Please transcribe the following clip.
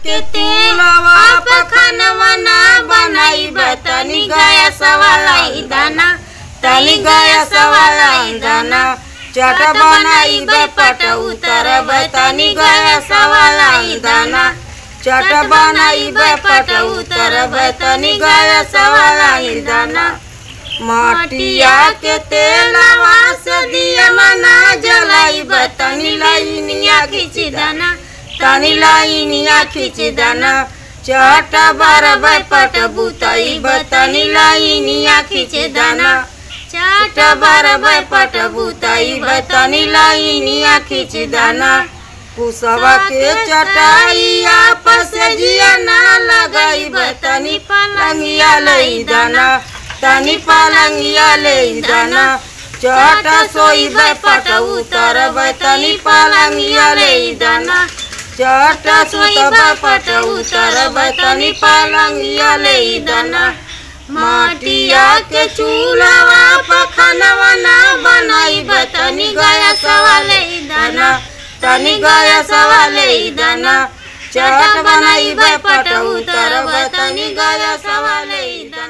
के तुलवा पखनवा ना बनाई तनी गया सवालाई दाना तनी गया सवालाई दाना चट बनाई पट उतर तनी गया सवालाई दाना चट बनाई पट उतर तनी गया सवालाई दाना मटिया के तेलवा से दिया मना जलाई तनी लाइनिया खींची दाना तनी लाइनिया खींची दाना चट बरब पट बुतई तनी लाइनिया खींची दाना चट बरब पट बुतई तनी लाइनिया खींची दाना कुसवा के चटाइया पसजिया ना लगाई तनी पलंगिया लई दाना तनी पलंगिया लई दाना चट सोई पट उतर तनी पलंगिया लई दाना चट सुतब पट उतर तनी पलंगिया लई दाना मटिया के चूल्हा पखनवा ना बनाई तनी गया सवाले दाना तनी गया सवाले दाना चट बनाई पट उतर तनी गया सवाले दाना।